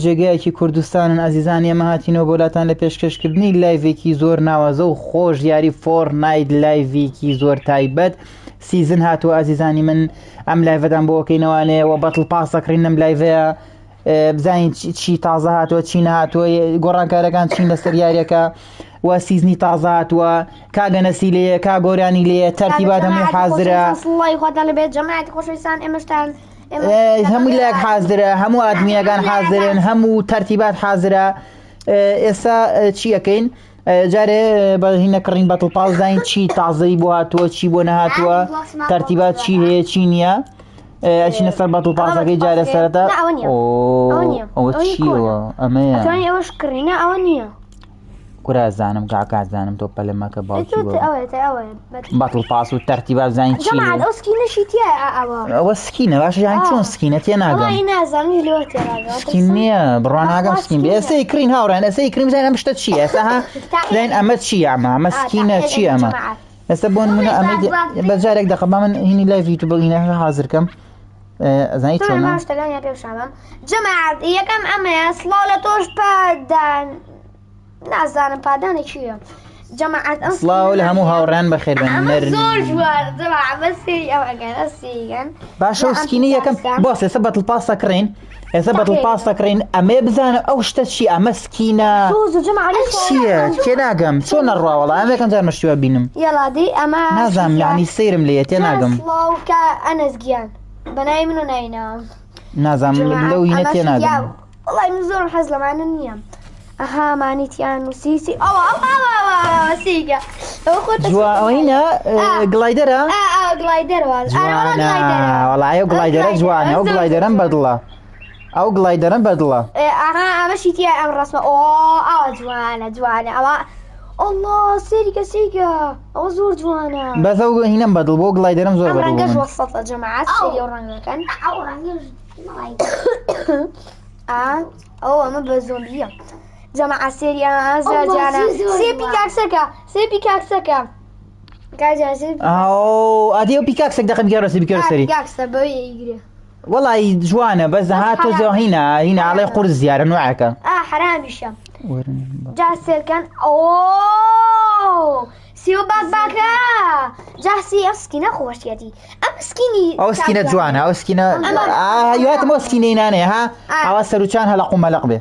جێگایەکی کوردستانن ئازیزانی ئێمە هاتینەوە بۆ لاتان لە پێشکەشکردنی لایڤێکی زۆر ناوازە و خۆش یاری فۆرنایت لایڤێکی زۆر تایبەت سیزن هاتووە ئازیزانی من ئەم لایڤەدان بۆ ئۆکەینەوانێ و بەتڵ پاس دەکڕین ئەم لایڤەیە بزانین چی تازە هاتووە چی نەهاتووە گۆڕانکارەکان چین لەسەر یاریەکە و سیزنی تازە هاتووە کاگەنەسی لێیە کا گۆرانی لێیە تەرتیبات هەموو حازرە هەمووی لایەک حازرە هەموو ئادمیەکان حازرن هەموو تەرتیبات حازرە ئێستا چی ئەەکەین جارێ بەهینەکڕین بەتڵ پاس داین چی تازەی بۆ هاتووە چی بۆ نەهاتووە تەرتیبات چی هەیە چی نییە ئەچینە سەر بەتڵ پاسەکەی جارێ سەرەتا ئەوە چیوە ئەمەیە ئەوە نییە کورازانم کاکازانم تۆ پەلەمەکە باوکی بەتڵ پاس و تەرتیبات زانین چی ئەوە سکینە باشە یان چۆن سکینە تێ ناگەم سکین نییە بڕواناگەم سکین بێ ئێسەی کڕین هاوڕێن ئەسەی کریم زانین ئەم شتە چیە ئێستا ها داین ئەمە چیە ئەمە سکینە چی ئەمە ئێستا بۆ نمونە ئەمەی بەجارێک دەقە با من هینی لایڤی تو بڵینە حازرکەم زانی چۆنە جەماعەت یەکەم ئەمەیە سڵاو لە تۆش پادان نازانم پادانێک چییە جەماعەت ئەم سڵاو لە هەموو هاوڕێن بەخێر بن باشە و سکینی یەکەم بۆس ئێستا بەتڵ پاس دەکڕین ئێستا بەتڵ پاس دەکڕین ئەمێ بزانە ئەو شتە چی ئەمە سکینە چییە تێ ناگەم چۆن نەڕواوەڵا ئەم یەکەم جار مەشتووە بینم یەڵادی ئەمە نازانم یعنی سەیرم لێیە تێ ناگەم سڵاوکە ئەنەزگیان بەناوی من و ناینام نازانم لەو هینە تێ ناگەم وەڵای من زۆر حەز لەمانە نییە ئەها مانیتیان و سیسی سیگە جوانە گڵایدەرە وەڵایە گڵایدەرە جوانە ئەو گڵایدەرەم بەدڵە ئەو گڵایدەرەم بەدڵە ئەمەشی تیا ئەم ڕستمە ئەوە جوانە ئەوە ئەڵڵا سێریکە سیگە ئەوە زۆر جوانە بەس ئەو هینەم بەدڵ بۆ گڵایدەرەم زۆر بەدڵ ڕەنگەش وەسەتە جەماعەت سێری ئەو ڕەنگەکەن ئەو ئەمە بە زۆمبیە جەماعەت سێری ئازاجانە سێ پیکاکسەکە سێ پیکاکسەکە ئادی ئەو پیکاکسێک دەقم گەڕە سێ بکەرە سەری وەڵی جوانە بەس هاتۆ زۆ هینە ئاڵێ قورس زیارە نوعەکە حرامیشە جا سێرکەن سیۆ باکە جاسی ئەو سکینە خۆشیەتی ئەم سکینی ئەو سکینە جوانە ئەو سکینە هیواتم ئەو سکینەی نانێ ها ئەوە سەرچان هەڵق و مەلق بێ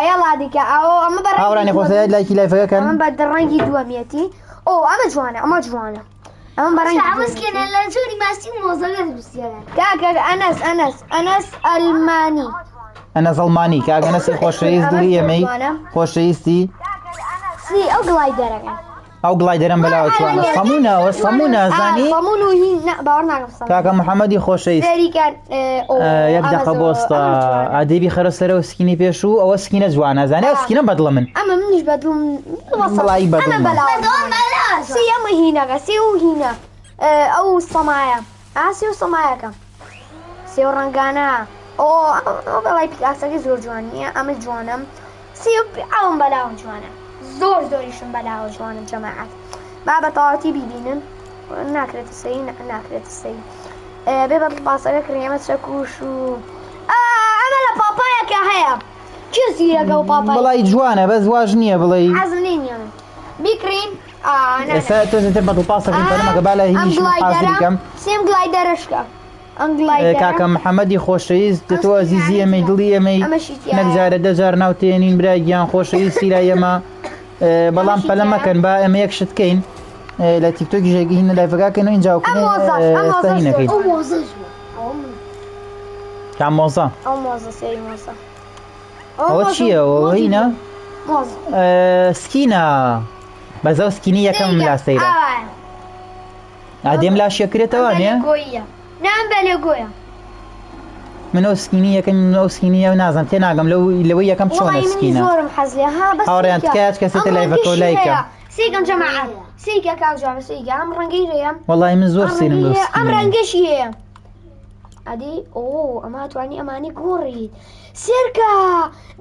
یاڵادیکە ئەمە هاوڕانی خۆسەیە لایکی لایڤەکەن ئەمە بە ڕەنگی دووەمیەتی ئەمە جوانە ئەمە ئەمە بەڕەنگی لە جۆری ماسی ئەنەس ئەلمانی ئەنەس ئەڵمانی کاگەنەسی خۆشەویست دڵی ئێمەی خۆشەویستی ئەو گڵایدەرەکە ئەو گڵایدەرەم بەلاوە توانە سەمونە زانی کاکە محەممەدی خۆشەویست یەک دەقە بۆستە ئادێبی خەرە سەرە و سکینی پێش و ئەوە سکینە جوانە زانێ ئەو سکینە بەدڵە من ئەمە منیش بەدڵم ئەمە هینەکە سێ و هینە ئەو سەمایە ئاسی و سەمایەکە سێ و ڕەنگانە بەڵای پیکاسەکەی زۆر جوانیە ئەمە جوانم ئەوم بەلاوە جوانە زۆریشم بەلاوە جوانە جەماعەت با بە تەواوەتی بیبینن ناکرێتە سەی ناکرێتە سەی بێ بە پاسەکە کڕێمە چەکوش و ئەمە لە پاپایەکە هەیە چ زیرەکە و پاپای بەڵای جوانە بەس واژ نییە بڵێ حەزم نییە بیکڕین ئێستا تۆ بەدڵ پاسەکەی پەرمەکە با لە هینیش حازریکەم سێم گڵایدەرەشکە کاکە محەممەدی خۆشەویست دەتۆ ئەزیزی ئەمەی دڵی ئەمەی نەکجارە دەجار ناوتێنین برایگیان خۆشەویستی لای ئێمە بەڵام پەلە مەکەن با ئەمە یەک شتکەین لە تیکتۆکی ژێگی هینە لایڤەکەکەن و ئینجاوکەین ئێستاهینەکەین کام مۆزە ئەوە چییە ئەوە هینە سکینە بەزە سکینی یەکەم لا سەیرە ئادێم لاشیەکرێتەوە نێ نام بەلێگۆیە من ئەو سکینی یەکەم ئەو سکینی ئەو نازم تێ ناگەم لەوەی یەکەم چۆنە سکینە هاوڕێیان تکات کەسێتە لایڤەکە و لایکە سیگەم جەماعەت سیگە کاکجوانە سیگە ئەم ڕەنگەی هەیە وەڵای من زۆر سێرم لەو ئەم ڕەنگەشی هەیە ئەدی ئەمە توانی ئەمانی گۆڕیت سێرکە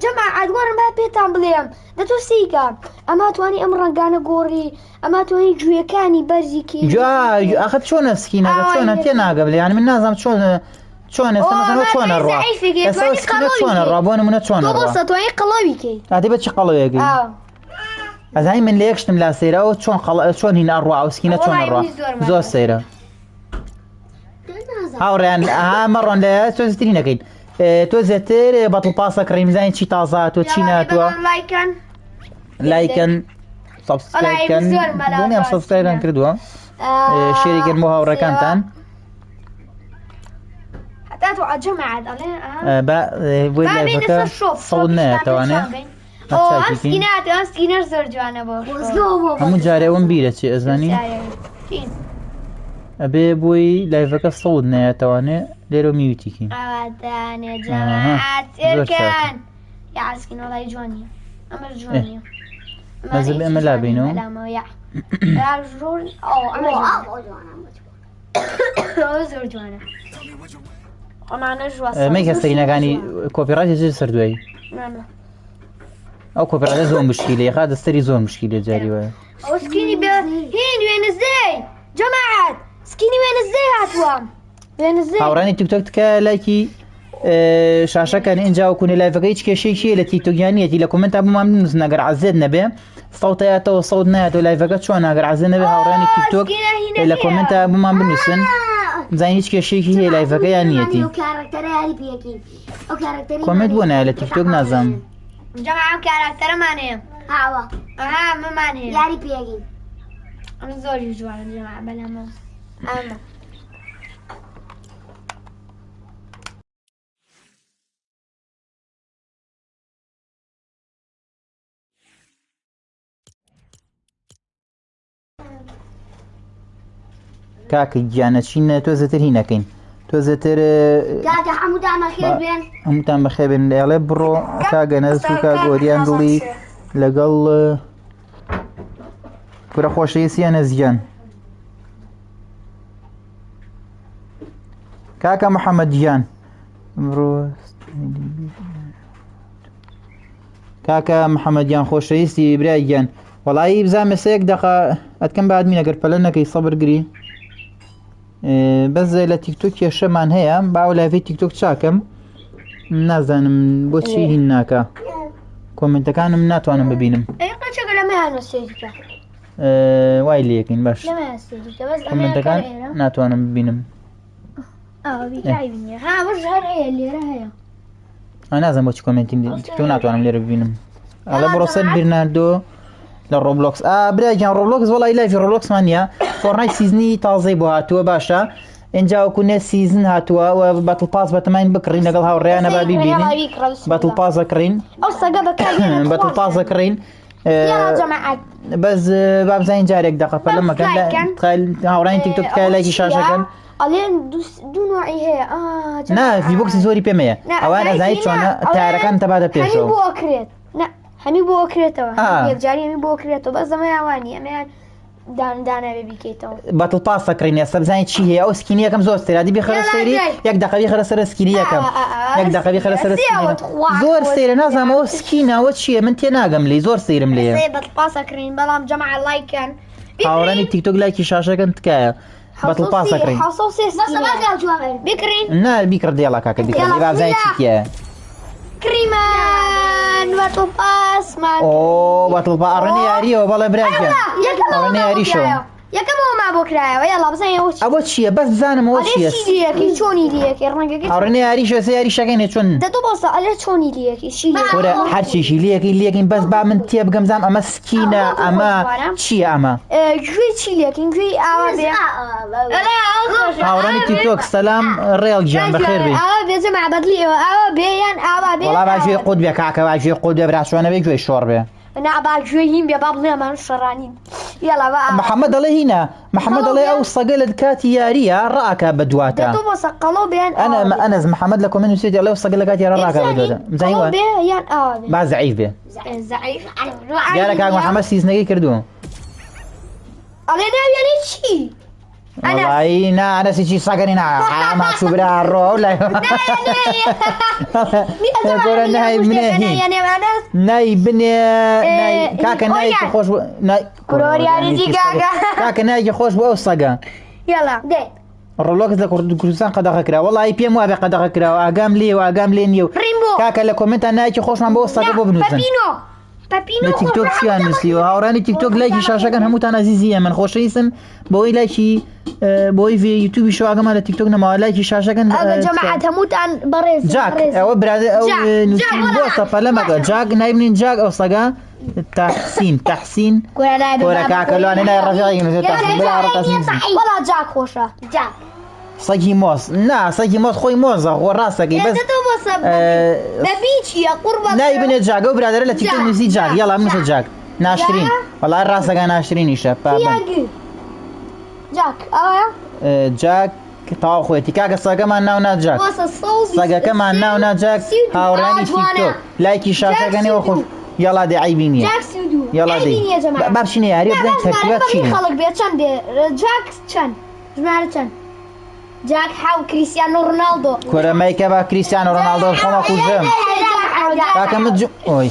جەماعەت وەرن با پێتان بڵێم دەتۆ سیگە ئەمە توانی ئەم ڕەنگانە گۆڕی ئەمە توانی گوێەکانی بەرزی کێ ئاخە چۆنە سکینەکە چۆنە تێ ناگە بڵێ یانی من نازانم شلون مثلا شلون الروا شلون الروا بون من شلون الروا تو توي قلبي هذه بتش قلبي ازاي من ليكش تملا سيره شلون هنا الروا وسكينه شلون الروا زو سيره هاوران مرون لا توزترينا كاين توزتر بطل باسا كريم زين شي طازات وتشينات لايكن سبسكرايبن دنيا سبسكرايبن كردوا شيريكن مهاورة كانتان حتى تو جمعت با ولا فكا صوتنا توانه سكينر زور جوانا باش همون جاري ون بيرة شي ازاني ابي بوي لايفك صوتنا توانه ليرو ميوتيكي ثاني جماعات اركان يا عسكين والله جواني امر جواني مازال ما لابينو يا رجل او انا زور جوانا ومعنا جوا ما يكسرينا كاني كوبي رايت يجي سردوي او كوبي رايت زون مشكله خاد استري زون مشكله جاري وين او سكيني وين ازاي جماعات سكيني وين ازاي هاتوام وين ازاي هاوراني تيك توك لايكي شاشة كان إنجا وكوني لايفك إيش كشيء لتيك توك يعني تي لكومنت أبو مامن نزنا قر عزدنا به صوتياته وصوتنا لايفك شلون قر عزدنا به هاوراني تيك توك لكومنت أبو مامن نسن زين إيش كشيء هي لايفك يعني تي كومنت بونا على تيك توك نازم جماعة كاركتر ماني هوا ما ماني ياري بيجي أنا زوري جوال جماعة بلا ما أنا كاك جانا شين توزتر هنا كين توزتر كاك حمود عم خير بين حمود عم خير بين يلا برو كاك ناس كاك اوريان دلي لقل كرة خوش ريسي أنا زيان كاكا محمد جان برو كاكا محمد جان خوش ريسي براي جان والله بزعم سيك دقا اتكم بعد مين اگر فلنا كي صبر قري بس زي لتيك توك يشمان هيا باولا في تيك توك شاكم نازن بوتشي هناك كومنت كان مناتو انا ببينم اي قد شغله ما انا سيجك واي ليكن باش لا سيجك بس كومنت كان ناتو انا ببينم بيجايبني ها وش هاي اللي راهي انا لازم بوتش كومنت تيك توك ناتو انا اللي ببينم على بروسيل برناردو للروبلوكس برای جان روبلوكس والله إلا في روبلوكس مانيا فورنايت سيزني تازي بو هاتوا باشا انجا وكنا سيزن هاتوا وباتل باس بتمين بكرين نقل هاوري انا بابي بيني باتل باس كرين باتل باس كرين يا جماعة بس باب زين جارك دقة فلما كان تخيل هاورين تيك توك كان لاقي شاشة كان الين دو نوعي هي نا في بوكس زوري بيمية اوان زايد شونا تاركان تبعد بيشو همي بو اكريت همي بو اكريتو يبجاري همي بو اكريتو بس زمان اواني امان دانا ببيكيتو باتل باس كرين يا سبزاين شي هي او سكينيه كم زور سير هذه بيخلص سيري يك دقه بيخلص سكينيه كم يك دقه بيخلص سكينيه زور سير نازم او سكينه وشي من تناغم لي زور سير ملي زي باتل باس كرين بلام جمع لايكن حاولني تيك توك لايك شاشه كنت كايا باتل باس كرين حصوصي بس ما قال جوامر بكرين لا بيكر ديالك هكا بيكر باب زين شي كريمان باتل باس مان اوه باتل باس ارني اريو والله براجع ارني اريشو يا كم هو ما بكره يلا بس انا وش ابو شي بس زانم وش يا ليك شلوني ليك رنقك ارني اريشو سي اريشا كاين شلون ده بس على شلوني ليك شي ورا حرشي شي ليك بس با من تيب قمزام اما سكينه اما شي اما جوي شي ليك جوي اوابي لا اوراني تيك توك سلام ريال جان بخير بي اوابي زعما بدلي اوابي اوابي والله باجي قود بك كاكا باجي قود براش وانا بيجي شوربه انا باجيهم يا باب لي ما شرانين يلا بقى محمد الله هنا محمد الله او صقل كاتي ياريا راك بدواتا تو بس قلو بين انا محمد لكم من سيدي الله صقل كاتي راك بدواتا زين بين اوابي با زعيف به زعيف يا لك محمد سيزني كردو علينا يعني شي والله انا سيجي صقرنا ما شبرا الرو لا يقول ناي بني ناي بني ناي كاكا ناي خوش ناي كوريا دي كاكا كاكا ناي خوش بو صقا يلا دي ڕۆڵۆکت لە کوردستان قەدەغە کرا وەڵی پێم وابێ قەدەغە کراوە ئاگام لێ و ئاگام لێ نییە و کاکە لە کۆمنتان نایکی خۆشمان بۆ سەگە بۆ بنووسن لە تیکتۆک چیان نووسیوە هاوڕانی تیکتۆک لایکی شاشەکان هەمووتان ئازیزیە من خۆشەویستم بۆی لایکی بۆی یوتیوبی شواگەمان لە تیکتۆک نەماوە لایکی شاشەکان جەماعەت هەمووتان بەڕێز جاک ئەوە برادر ئەو نووسین بۆ سەفە لەمەگە جاک نایبنین جاک ئەو سەگە تەحسین کۆرە کاکەلوانێ نای ڕەفیقی وەڵا جاک خۆشە سەگی مۆز نا سەگی مۆز خۆی مۆزە خۆ ڕاستەکەی بەس نایبنێت جاگە و برادرە لە تیکتۆک نووسی جاک یاڵا مسە جاک ناشرین وەڵای ڕاستەکە ناشرینیشە جاک ئەوە جاک تاوا خۆەتی کاکە سەگەمان ناونا جاک سەگەکەمان ناونا جاک هاوڕانی تیکتۆک لایکی شاشەکەنەوە خۆش یاڵا دێ عیبی نییە یاڵا دێ بابشینە یاری بدەن تەرتیبات چی خەڵک بێت چەند بێ جاک چەند ژمارە چەند جاک حاو کریستیانۆ ڕۆناڵدۆ کۆرەمەیکە بە کریستیانۆ ڕۆناڵدۆ خۆمە کوژم کاکە مت ئۆی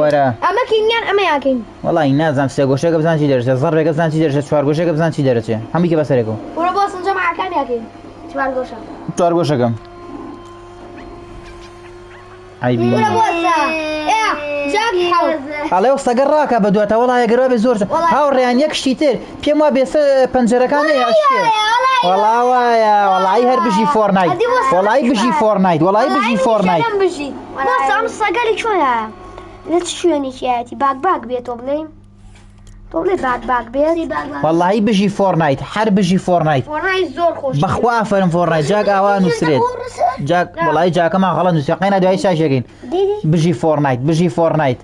وەرە ئەمە کینیان ئەمە یاکەین وەڵی نازانم سێ گۆشەکە بزان چی دەرەچێت زەڕێکە بزان چی دەرەچێت چوار گۆشەکە بزان چی دەرەچێت هەمووی کە بەسەرێکەوە وەرە بۆ سنجەماعەکان یاکەین چوار گۆشەکەم عیبی ئەڵێ ئەو سەگە ڕاکە بە دواتە وەڵایە گەرەوە بێ زۆر هاوڕێیان یەک شتی تر پێم وا بێسە پەنجەرەکانە وەڵا وایە وەڵایی هەر بژی فۆرنایت وەڵایی بژی فۆرنایت وەڵایی بژی فۆرنایت ئەم سەگەری چۆنە لە چ شوێنێکیەتی باگ بێت تۆ بڵێ تۆ بڵێ باگ بێت وەڵایی بژی فۆرنایت هەر بژی فۆرنایت زۆر خۆش بەخوا ئافرم فۆرنایت جاک ئاوا نووسرێت جاک وەڵایی جاکەمان غەڵەت نووسێ قەینا دوای شاشەکەین بژی فۆرنایت بژی فۆرنایت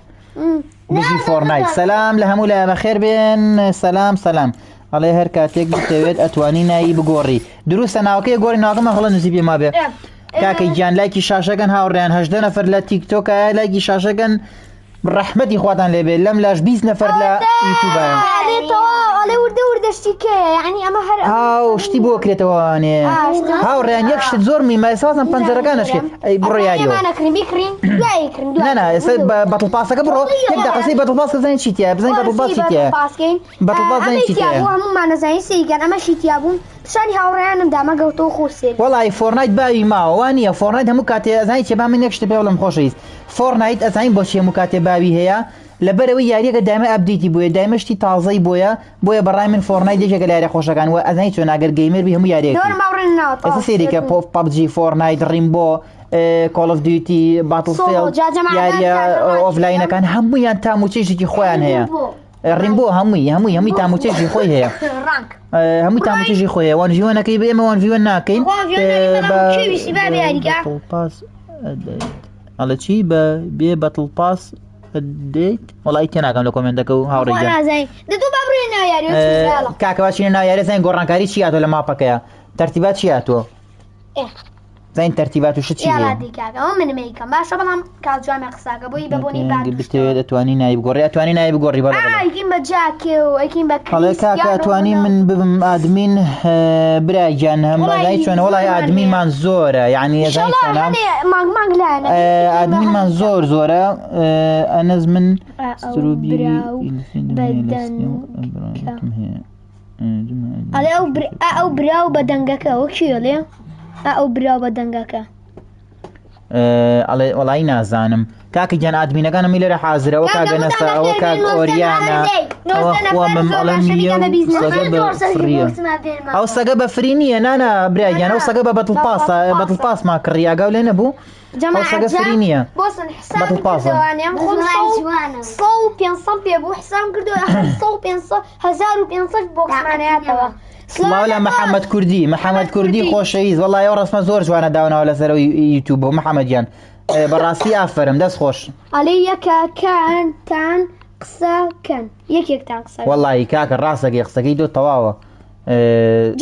بژی فۆرنایت سەلام لە هەموو لایە بەخێر بێن سەلام سەلام ئەڵێ هەر کاتێک بتەوێت ئەتوانی نایی بگۆڕی دروستە ناوەکەی گۆڕی ناوەکەمان غەڵەت نووسی پێما بێ کاکەی گیان لایکی شاشەکەن هاوڕێیان 18 نەفەر لە تیکتۆکە لایکی شاشەکەن ڕەحمەتی خواتان لێبێ لەم لاش 20 نەفەر لە یوتیوبە هاو شتی بۆ کرێتەوەوانێ هاوڕێیان یەک شت زۆر میمە سازم پەنجەرەکانشکێت ئەی بڕۆیاریەوە نەنا ئێستا بەتڵ پاسەکە بڕۆ یەک دەقەسەی بەتڵ پاس بزانین چیتیە بزانین بەتڵ پاس چیتیە بەتڵ پاس زانین چیتیە هەموومانەزانین سەیگەن ئەمە شیتیا بوون پیشانی هاوڕێیانم دامەگەوتەوە خۆسێ وەڵی فۆرنایت باوی ماوە وانە فۆرنایت هەموو کاتێ ئەزانی چێ با من یەک شتە پێ بڵێم خۆشەویست فۆرنایت ئەزانین بۆچی هەموو کاتێ باوی هەیە لەبەرەوەی یاریەکە دایمە ئەپدیتی بووە دایمەشتی تازەی بۆیە بەڕای من فۆرنایت یەکێکە لە یاریە خۆشەکان وە ئەزانی چۆن ئەگەر گەیمەر بی هەموو یاریەکە ئێستا سێریکە پابجی فۆرنایت ڕیمبۆ کۆڵ ئۆف دیوتی باتڵفیلد یاریە ئۆفلاینەکان هەموویان تاموچێژێکی خۆیان هەیە ڕیمبۆ هەمووی تاموچێژی خۆی هەیە هەمووی تاموچێژی خۆیە وان ڤیوەنەکەی بێمە وان ڤیوەن ناکەین ئەڵە چی بە بێ بەتڵ پاس دێت وەڵی تێناکەم لە کۆمنتەکە و هاوڕێجان کاکە باشینە ناویارە زین گۆڕانکاری چی هاتۆ لە ماپەکەیە تەرتیبات چی هاتووە زین تەرتیبات و شت چی بتەوێت ئەتوانی نایی بگۆڕی ئەتوانی نایی بگۆڕی بەڵێ کاکە ئەتوانی من ببم ئادمین برایگیان هەمەی چۆنە وەڵی ئادمینمان زۆرە یعنی ئادمینمان زۆرە ئەنەز من ئەو براو بە دەنگەکە ئەو کیڵێ ئەو براو بە دەنگەکە وەڵی نازانم کاکە گیان ئادمینەکانمی لێرە حازرەوە کاگەنەسە ئەوە کاک ئۆریانە ئەو سەگە بە فری نییە نانە برایگیان ئەو سەگە بە بەتڵ پاسما کڕیاگاو لێ نەبوو ئەو سەگە فری نییە بەتڵ پاسە 500 پێ بوو حسام کردو 1500 بۆکسمانەیەتەوە سڵاو لە محەممەد کوردی خۆشەویست وەڵای ئەو ڕستمە زۆر جوانە داوناوە لەسەرەوەی یوتیوب بۆ محەممەدیان بەڕاستی ئافرم دەست خۆش ئەڵێ یەکەکانتان قسەکەن یەکێکتان قسە وەڵی کاکە ڕاستەکەی قسەکەی دۆ تەواوە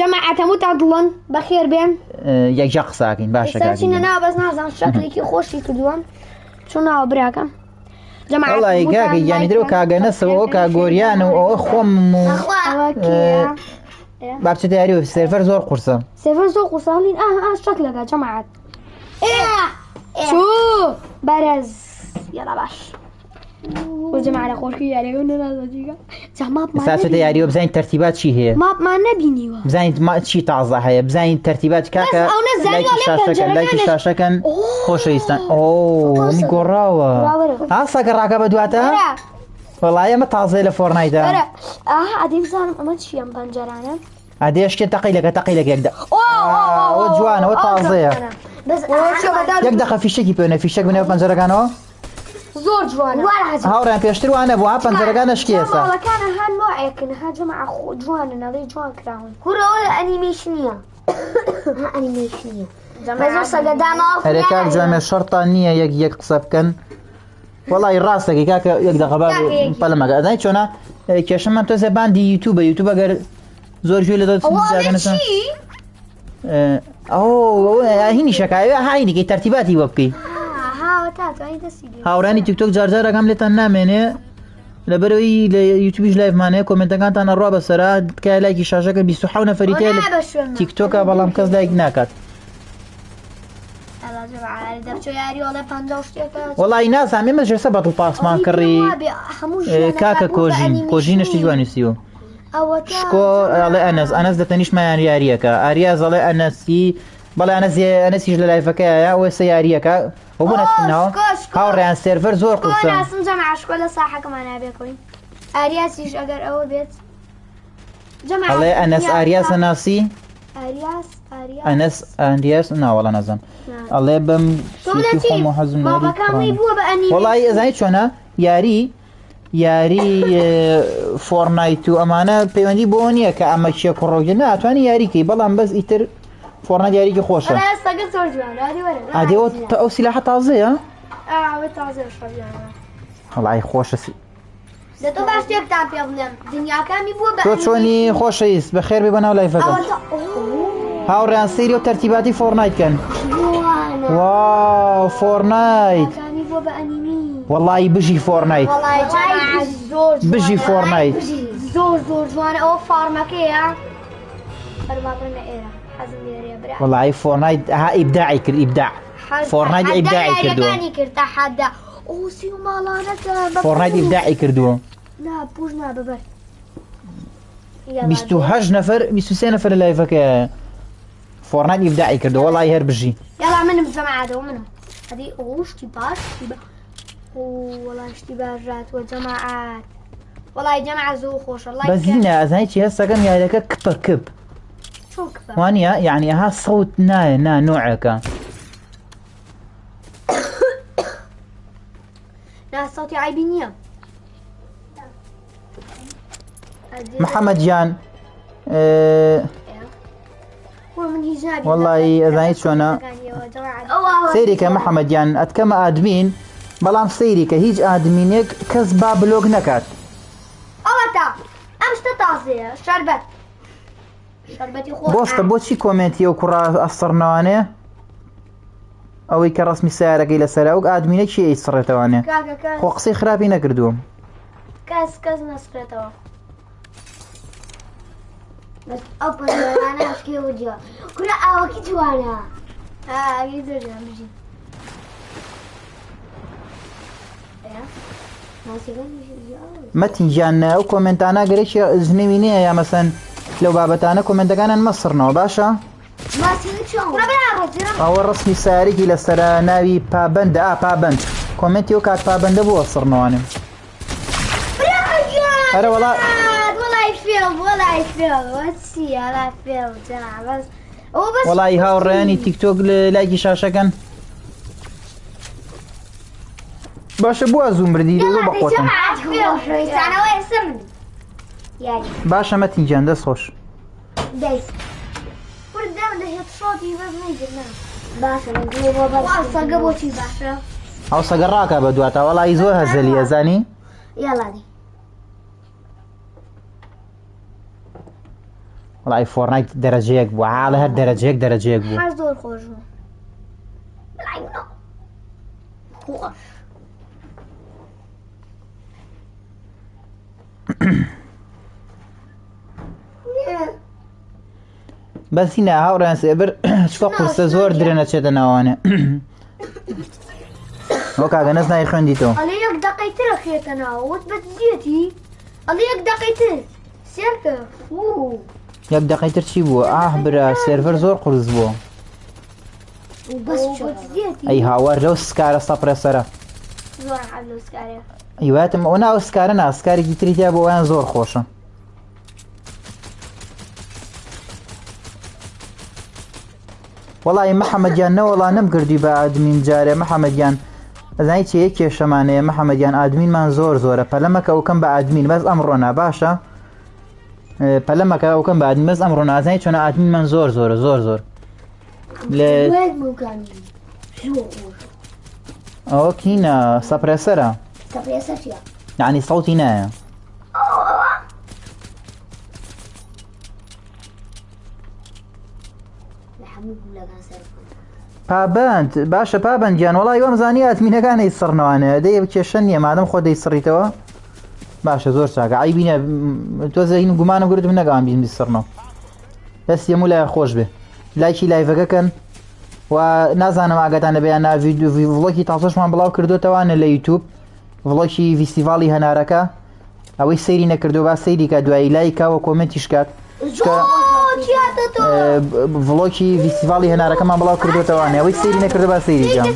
جەماعەت هەمووتان دڵن بەخێر بێن یەکجا قساکەین باشە ناو بەس نازان شەکلێکی خۆشی کردووەم چۆن ناوە براکەم وەڵی کاکە یانی درۆ کاگەنەسەوە کاگۆریان و ئەوە خۆم و بابچە دیاریوە سێڤەر زۆر قورسە هەڵین شەکلەکە جەماعەت شو بەرەز یاڵا باش وجمع على خوشي يعني قلنا لا دقيقة ماب ما ساسة ياري وبزين ترتيبات شي هي ماب ما نبيني بزين ما شي تعزة هي بزين ترتيبات كاكا لايك شاشة كان خوش يستان اوه مي قراوة ساقر راكا بدواتا والله يا ما تعزة لفورنايتا عادي بزانم اما تشي ام بنجرانا عادي اشكي تقيلك يقدر وجوانا وتعزة بس يقدر في شكي بينا في شك بنا بنجرانو زور جوانا هاوران بيشتري وانا بوها بنجران اشكيسا والله كان هالنوع كان ها جماعة جوانا نظي جوان كراون هو انيميشنية انيميشنية بس قدام هريكاك جامع الشرطة نية يك قصب كان والله راسك كاك يقدر قبل بلما قاعد شونا كيش ما توزع باندي يوتيوب اگر زور جوي لدت مثلا هيني شكاية هايني كي ترتيباتي وبكي هاوراني تيك توك جار جار رقم لتنا منه لبروي ليوتيوب لايف مانه كومنت كانت انا الرابع سرا كاي لايك شاشه كان بيسحونا فريتي تيك توك بالام كاز لايك ناكات والله ناس عم يمجر سبط الباس مان كري كاكا كوجين اشتي جوانسيو شكو على انس دتنيش ما يعني اريكا ارياز على انسي بلا انس يجي لايفك يا وسياريكا هو ناس منها هاوريان سيرفر زور قصه انا اسم جمع شكولا صاحه كمان ابي كوين ارياس يج اگر اول بيت جمع الله انس ارياس ناسي انس نا والله نظم الله بم في مو حزم بابا كان يبوا باني والله اذا شلون ياري فورنايت وامانه بيوندي بونيه كاما شي كروجنا اتواني ياري كي بلان بس يتر فورنايت ياري كي خوشه انا استقلت جوان هذه ولا هذه او سلاح طازه طازه شويه والله خوشه ده تو باش تبتع بيظلم دنيا كان يبوا تو شوني خوشيس بخير ببنا ولا يفكر هاوران سيريو ترتيباتي فورنايت كان واو فورنايت كان يبوا بانيمي والله بجي فورنايت والله زور بجي فورنايت زور جوان او فارماكيا فرماكنا ايرا حزم يا برا والله فورنايت ها ابداعي ابداع فورنايت ابداعي كردو كرتا حدا او سيو مالانه فورنايت ابداعي كردو لا بوج ما ببر 28 نفر 23 نفر لايفك فورنايت ابداعي كردو والله يهر بجي يلا من الجماعه دو منهم هذه اشتباك والله اشتباكات وجماعات والله جماعه زو خوش الله بس هنا ازايتي هسه كم يا لك كب شو كب وانيا يعني ها صوت نا نوعك لا صوتي عيبينيه محمد جان والله ازايت شونا سيريك محمد جان اتكما ادمين بلام سيريك هيج ادمينك كسبا بلوغ نكات اوتا امش تطاسيه شربتي خوش بوسط بوشي كومنتي وكرا اثرنانه او كرسمي سارك الى سراوك ادمينك شي يسرتوانه خو قصي خرابي نكردوم كاس نسرتو بس أبغى أنا أشكي وجهه كل أوقات وانا يقدر يمشي ما تنجان أو كومنت أنا قريش زنيمينية يا مثلا لو بابتانا كومنت كان مصرنا باشا ما تنجون أو الرسمي ساري إلى سرا ناوي بابند بابند كومنت يو كات بابند بو وصرنا أنا أنا والله والله فيلم جماعة بس والله هاوراني تيك توك لاقي شاشة كان باش بو زوم بردي لو بقوتهم باشا ما تنجان دس خوش دايس قدام ده صوتي بس ما يجينا باشا نجيبه بس قبوتي باشا او سقراكا بدواتا والله يزوها زليه زاني يلا دي والله فورنايت درجيك بو على هالدرجيك بو حزور خوشو بالعينو خوش بس هنا هاوران سيبر شكو قرصة زور درنا تشتا نوانا وكا ناس ناي خنديتو عليك دقيقة خيتنا وتبتزيتي الله دقيقة سيركر يك دقيقة شي بو برا سيرفر زور قرز بو اي هاور لو سكارة سابريسرا زور حلو سكارة ايواتم وانا سكارة نا سكاري جيتري تيابو وان زور خوشة والله محمد جان والله نمكردي بادمين جاري محمد جان زاني چه کێشەمانەیە محەممەدیان ئادمینمان زۆر زۆرە پەلەمەکە ئەوکەم بە ئادمین بەس ئەمڕۆنا باشە پەلەمەکە ئەوکەم بە ئادمین بەس ئەمڕۆ نازانی چۆنە ئادمینمان زۆر زۆرە زۆر زۆر لە ئەوە کینە سەپرێسەرە یعنی سەوتی نایە پابند باشە پابندیان وڵای وەمزانی ئاتمینەکانی سڕنەوانە دەی کێشە نییە مادەم خۆ دەی سڕیتەوە باشە زۆر چاکە عیبینە تۆ زەین گومانە گرت نەگەوان بیم بیسڕنەوە دەست یەمو لای خۆش بێ لایکی لایڤەکەکەن و نازانم ئاگاتانە بەیان ناوی ڤڵۆکی تاڵسەشمان بڵاو کردوتەوانە لە یوتیوب ڤڵۆکی ڤیسیڤاڵی هەنارەکە ئەوەی سەیری نەکردو با سەیری کە دوایی لایکاوە کۆمنتیش کات ڤڵۆکی ڤیسیڤاڵی هەنارەکەمان بڵاو کردوتەوانێ ئەوەی سەیری نەکردو با سەیری جام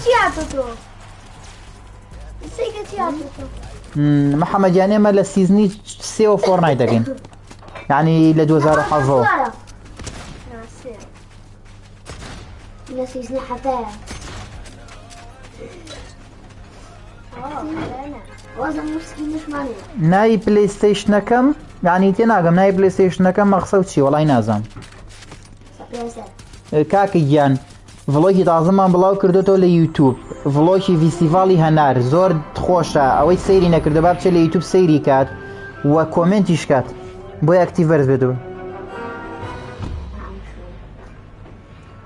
محەممەدیان ئێمە لە سیزنی 3 فۆرنایت دەکەین یعنی لە 2017 ناوی پلەیستەیشنەکەم یعنی تێناگەم ناوی پلەیستەیشنەکەم مەخسە چی وەڵای نازانم کاکە گیان ڤڵۆگی تازەمان بڵاو کردوتەوە لە یوتیوب ڤڵۆکی ڤیسیڤاڵی هەنار زۆر خۆشە ئەوەی سەیری نەکردو با بچێت لە یوتیوب سەیری کات و کۆمنتیش کات بۆی ئەکتیڤەرز بێتەوە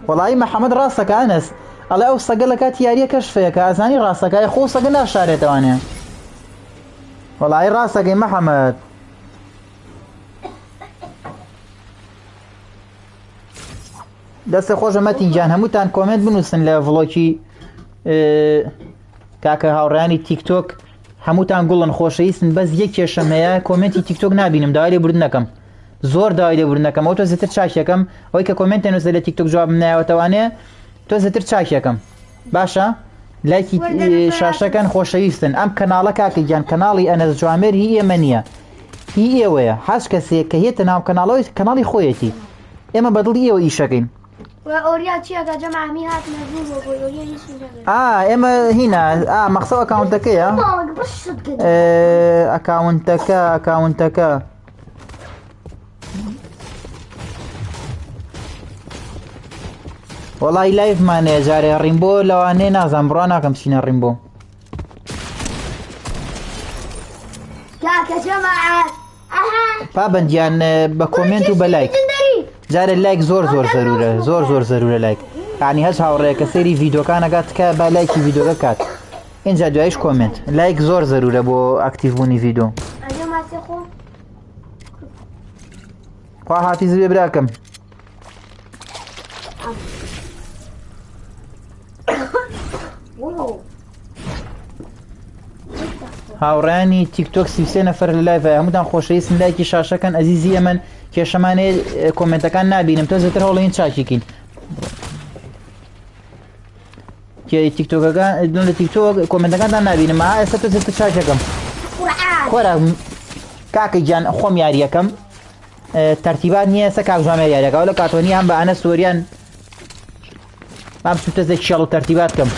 وەڵی محەممەد ڕاستەکە ئەنەس ئەڵێ ئەو سەگە لە کات یاریە کەشفەیەکە ئازانی ڕاستەکەی خۆ سەگە ناشارێتەوانێ وەڵی ڕاستەکەی محەممەد دەستە خۆشە مەتینجان هەمووتان کۆمنت بنووسن لە ڤڵۆکی کاکە هاوڕێیانی تیکتۆک هەمووتان گوڵن خۆشەویستن بەس یەک کێشەم هەیە کۆمنتی تیکتۆک نبینم داوای لێبوردنەکەم زۆر داوای لێبوردنەکەم ئەو تۆ زیاتر چاکیەکەم ئەوەی کە کۆمنتێ نووسە لە تیکتۆک جوابم نایەوەتەوانێ تۆ زیاتر چاکیەکەم باشە لایکی شاشەکەن خۆشەویستن ئەم کەناڵە کاکە گیان کەناڵی ئەنەس جوامێر هی ئێمە نییە هی ئێوەیە هەچ کەسێک کە هێتە ناو کەناڵەوەی کەناڵی خۆیەتی ئێمە بەدڵی ئێوە ئیشەکەین ئێمە هینە مەخسە ئەکاونتەکەیە ئەکاونتەکە وەڵی لایڤمانەیە جارێ ڕیمبۆ لەوانەیە نازان بڕوا ناکەم چینە ڕیمبۆ پابندیان بە کۆمنت و بە لایک جارێ لایک زۆر زۆر زەرورە زۆر زۆر زەرورە لایک یعنی هەچ هاوڕێیە کە سەیری ڤیدۆکانەکات تکە با لایکی ڤیدۆکە کات اینجا دوایش کۆمنت لایک زۆر زەرورە بۆ ئاکتیڤبوونی ڤیدۆ خوا حافیز بێ براکەم هاوڕێیانی تیکتۆک 33 نەفەر لە لایڤە هەمووتان خۆشەویستن لایکی شاشەکەن ئەزیزی ئەمن کێشەمانەیە کۆمنتەکان نبینم تۆ زیاتر هەوڵەین چاکیکەین تیکتۆکەکان لە تیکتۆک کۆمنتەکانتان نبینم ئێستا تۆ زیاتر چاکەکەم خۆرە کاکە گیان خۆم یاریەکەم تەرتیبات نییە ئێستا کاک جوامێر یاریەکە لە کاتۆنی هەم بە ئەنە سووریان مام سوتەزێک شێڵ و تەرتیبات کەم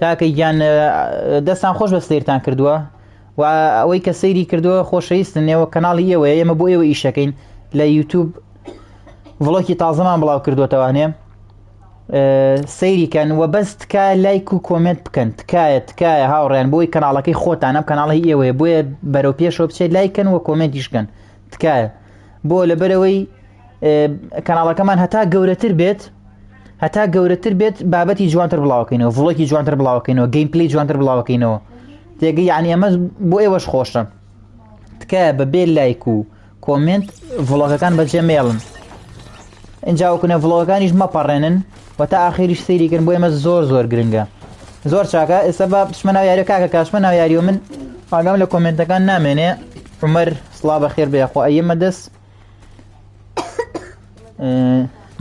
کاکە گیان دەستان خۆش بە سیرتان کردووە و ئەوەی کە سەیری کردووە خۆشەویستن ئێوە کەناڵی ئێوەیە ئێمە بۆ ئێوە ئیشەکەین لە یوتیوب ڤڵۆکی تازەمان بڵاو کردوتەوانێ سەیریکەن و بەس تکایە لایک و کۆمنت بکەن تکایە هاوڕێن بۆی کەناڵەکەی خۆتان ئەم کەناڵی ئێوەیە بۆیە بەرەو پێشەوە بچێت لایکەن و کۆمنتیشکەن تکایە بۆ لەبەرەوەی کەناڵەکەمان هەتا گەورەتر بێت بابەتی جوانتر بڵاوکەینەوە ڤڵۆکی جوانتر بڵاوکەینەوە گەیمپلی جوانتر بڵاوکەینەوە تێگەی یعنی ئەمە بۆ ئێوەش خۆشە تکایە بەبێ لایک و کۆمنت ڤڵۆگەکان بەجێ مێڵن اینجا وەکو نێڤڵۆگەکانیش مەپەڕێنن و تا ئاخیریش سەیریکردن بۆ ئێمە زۆر گرنگە زۆر چاکە ئێستا بە بچمە ناو یاریە کاکە کاشمە ناو یاری و من ئاگام لە کۆمنتەکان نامێنێ عومەر سڵا بەخێر بێ خۆ ئەیەمە دەست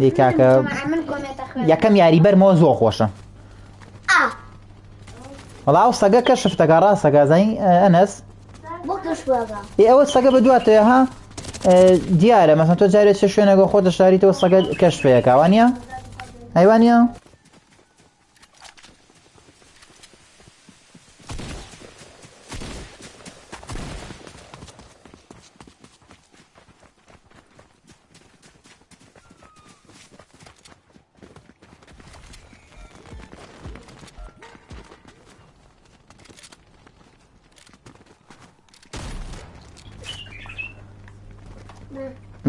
دێ کاکە یەکەم یاریبەرمەوە زۆر خۆشە وەڵا ئەو سەگە کە شفتەکە ڕاستەکە زانی ئەنەس ئەوە سەگە بەدواتەوە ها دیارە مەسەڵەن تۆ جارێک چه شوێنەگە خۆتە شاریتەوە سەگە کەشفەیەکە وانە ئەیوانە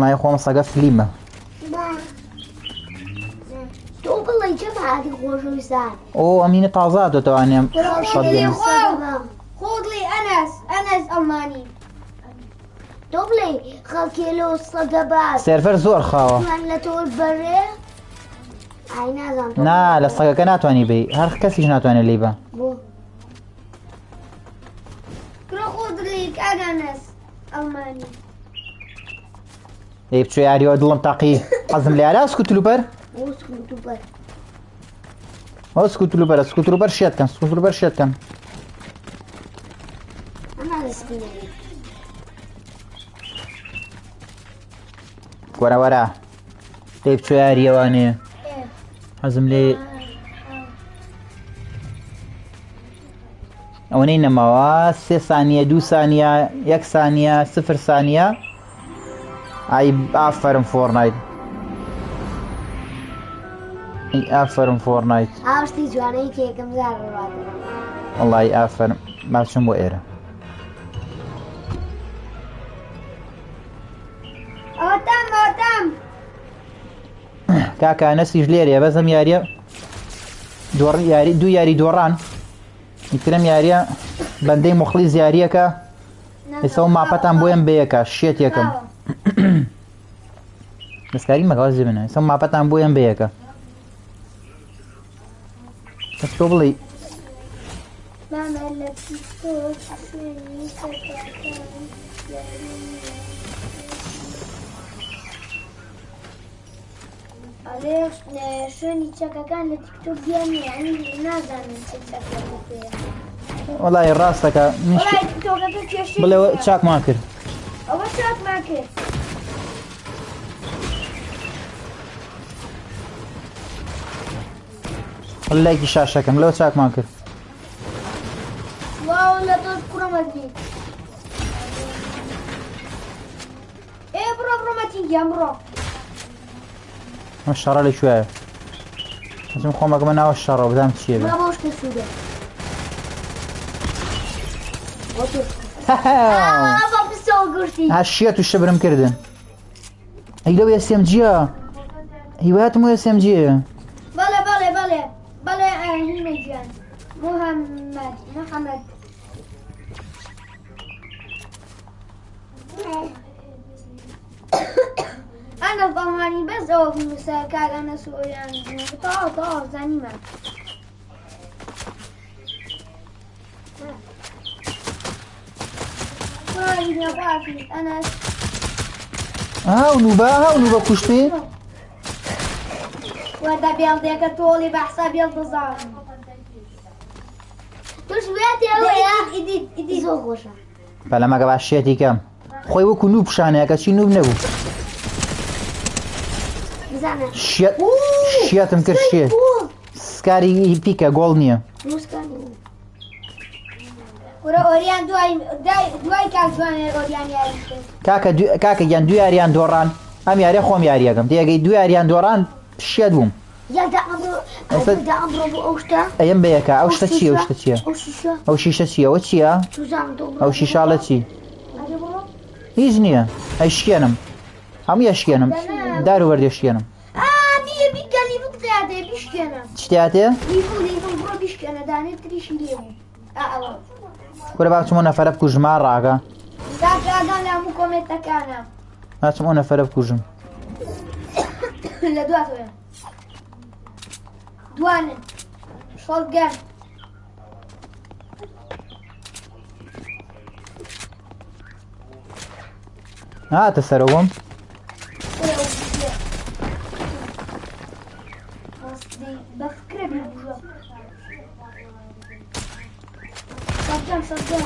مای خۆم سەگە فلیمە ئۆ ئەمینە تازا دەتوانێم خۆگڵی ئەنەس ئەڵمانی تۆ بڵێ خەڵکێلۆ سەگە باش سێرڤەر زۆر خاوە لە تۆ بەڕێ نا لە سەگەکە ناتوانانی بێ هەر کەسیش ناتوانێت لێی بە کرۆ خۆگڵی ئەنەس ئەڵمانی دەی بچۆ یاریەوە دڵم تاقی حەزم لە یارە سکوتلوپەر ئەو سکوتلوپەر شێتکەن سکوتلوپەر شێتکەن وەرە دەی بچۆ یاریەوانێ حەزم لێ ئەوەنەی نەماوە 3 سانیە 2 سانیە 1 سانیە 0 سانیە ئای ئافەرم فۆرنایت ئافەرم فۆرنایت ئاشتی جوانەی کێکم زارڕات وەڵای ئافەرم باشم بۆ ئێرە ئەوەتام کاکە نەسیش لێرێ بەزەم یاریە دوو یاری دۆڕان ئیترم یاریە بەندەی مخلیز یاریەکە ئێستا و ماپەتان بۆیان بەیەکە شێت یەکەم دەستکاری مەگاوە زێبنە ئێستا ماپەتان بۆیان بەیەکە کەس تۆ بڵێ شوێنی چەکەکان لە تیکتۆک بیانێ نازانن وەڵای ڕاستەکە بڵێەوە چاکمان کرد ئەوە چاکمان کرد لایکی شاشەکەم لەوە چاکمان کرد واو لە تۆ کوڕەمەدی بڕۆ مەتینگیان بڕۆ ئەم شەڕە لەکوێیە حەزم خۆمەکەمە ناوە شەڕە بدام چییە بێ هەشیە تووشە برم کردن ئەی لەو SMGە هیواتم و SMGە بەڵێ هیمەگیان محەممەد ئەنە بەڵمانی بەس ئەوە بنووسە کاگانە سوۆیان تاوا زانیمە هاو نوبە کوشتێ وەدا بێڵدێکە تۆڵی بەحسا بێڵ دەزان توش ئیدی زۆر خۆشە بەلەمەگە باش شێتی کەم خۆی وەکو نوب شانەیەکە چی نوب نەبوو شێتم کرد شێت سکاری پیکە گۆڵ نییە ئۆریان دوای کاکە گیان دو یاریان دۆڕان ئەم یاریە خۆم یاریەکەم تێگەی دو یاریان دۆڕان شێت بووم ئەم بەیەکە ئەو شتە چییە ئەو شیشە چییە ئەوە چییە ئەو شیشاڵە چی هیچ نییە ئەی شکێنم هەموو یەشکێنم داروبەردێ شکێنم شتیاتێ کورە باچمۆ نەفەرە بکوژما ڕاگە لە هەموو کۆمێتەکانە باچم ئەو نەفەرە بکوژم لا دواتو يا دوان شوتجن تسرقهم بفكر بالجو شوتجن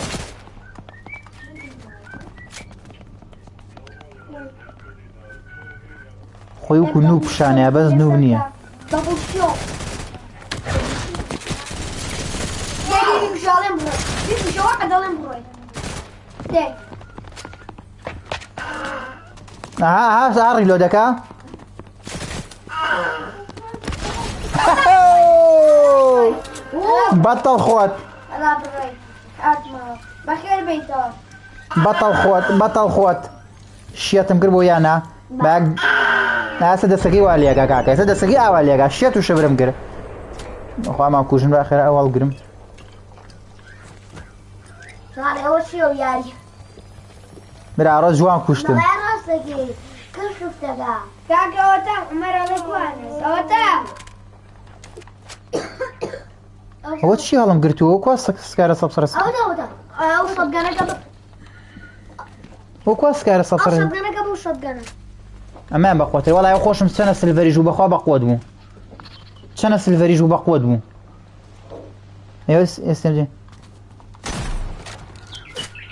خوي وكو نوب شانه بس نوب نيه بابوشيو يا مش علم بروي مش واحد علم بروي ده ها ريلودك بطل خوت لا بروي اتما بخير بيتار بطل خوت شيتم قربو يانا باق سد سقي واليا كاكا سد سقي واليا شيتو شبرم قر اخو ما كوجن باخر اول قرم صار اول شيء وياري برا روز جوان كوشتم ما راسكي كل شفتك كاكا وتا عمر عليك وانا وتا هو شي هلم قرتو كواس سكار صبصرس اودا او صدقنا قبل هو كواس سكار صبصرس صدقنا قبل صدقنا امام بقوتي والله يا خوشم سنه سلفريج وبخوا بقود بو سنه سلفريج وبقود بو يستنجي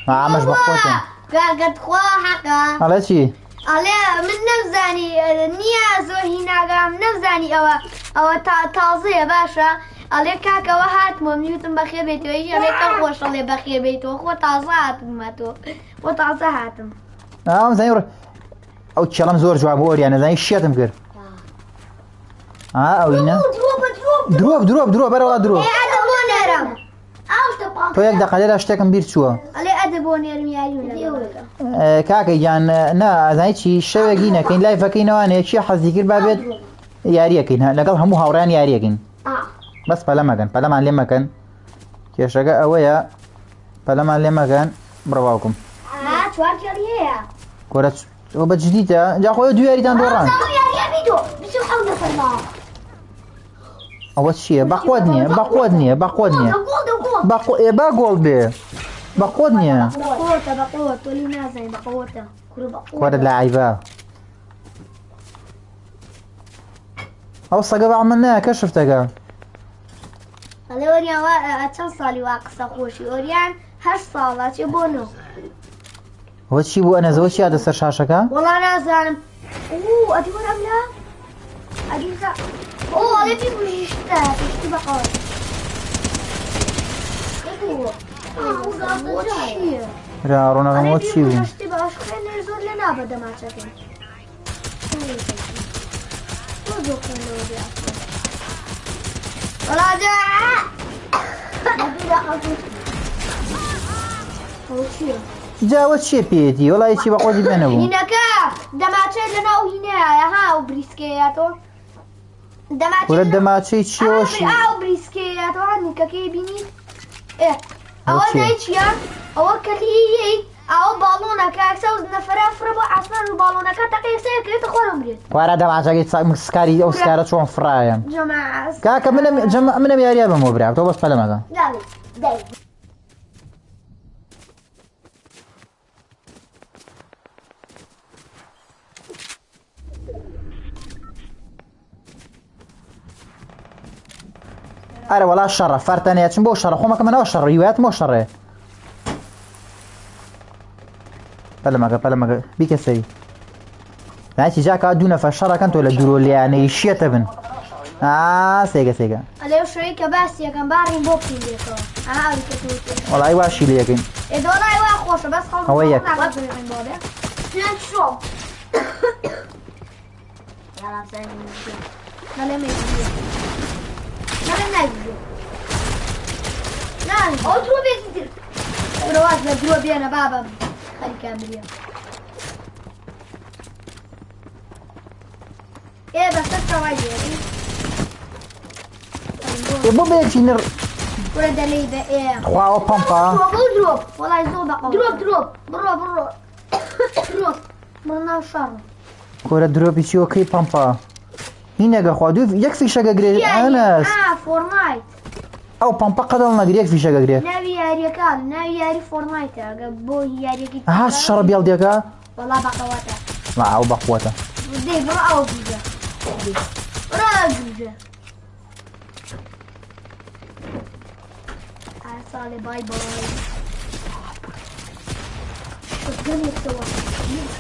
ما عمش بقوتي قاعد خوا حقا على شي على من نفزاني نيا زو هنا قام نفزاني او تازه باشا على كاكا وهات مميوتن بخير بيتو ايش على كخوش على بخير بيتو خو تازه هاتم ماتو وتازه هاتم زين او تشلم زور جواب اوري انا زين شيتم كر او هنا دروب برا والله دروب تو یک دقیقه اشتكم بیر چوه علي ادبوني ارميايونا كاكا جان نا زين شي شوقينا كاين لايف كاينه انا شي حظ ذكر بابت ياري كاين لقل همو هاوران ياري كاين بس بلا ما كان كيشغا اويا بلا ما كان برواكم توارك يا كورت وبت جديده جا خويا دو ياري تان دوران يا بيدو بس حاول نفرنا اول شيء بقودني باقول بي بقودني بقوة تولي نازل بقوة كورة لاعبة او صقب عملناها كشفتك على اوريان اتشان صالي واقصة خوشي اوريان 8 صالات يبونو هو شي بو انا زوج هذا سر شاشكا والله انا زعلم ادي وين عملها ادي على في مشتا تشتي بقى رونا موت شي انا تشتي بقى خلينا نزور لنا ابدا ما شكل ولا جاء جاوت شي بيدي والله شي بقودي بينه هناك دماتشي لنا وهنا ها وبريسكياتو ولا دماتشي تشيوشي او بريسكياتو هناك كي بيني ايه او دايتشيا او كلي او بالونه كاكسوز نفرا فربو عصنا البالونه كتقي سيك تخورم بريد وارا دماتشي سكاري او سكارة شون فرايا جماعه كاكا من ياريا بمو بريد تو بس بلا ما داي اره والله الشر فرتانية چون بو شر خو ما كمان شر ريوات مو شر بلا ما بيك سي نايتي جاك ادونا فشر كانت ولا درول يعني شيته بن سيجا عليه شريك بس يا كان بارين بوكي ليكو انا كنت والله ايوا شي لي لكن اذا انا ايوا خوش بس خلص هويك شو يلا بسني لا ما لا او تروبي كتير برواز لا تروبي انا بابا خلي كامل ايه بس تسوي يبو بيجي نر ولا دليل ايه خواو بامبا دروب والله يزوب دروب مرنا شر كورا دروبي شي اوكي بامبا هنا خودو يكفي شقة قريب أنس فورنايت أو بامبا قدرنا قريب في شقة قريب نبي ياري كان نبي ياري فورنايت أبو ياري كي الشرب يالديك والله بقوته لا أو بقوته بدي برا أو بيجا برا بيجا عسالي باي باي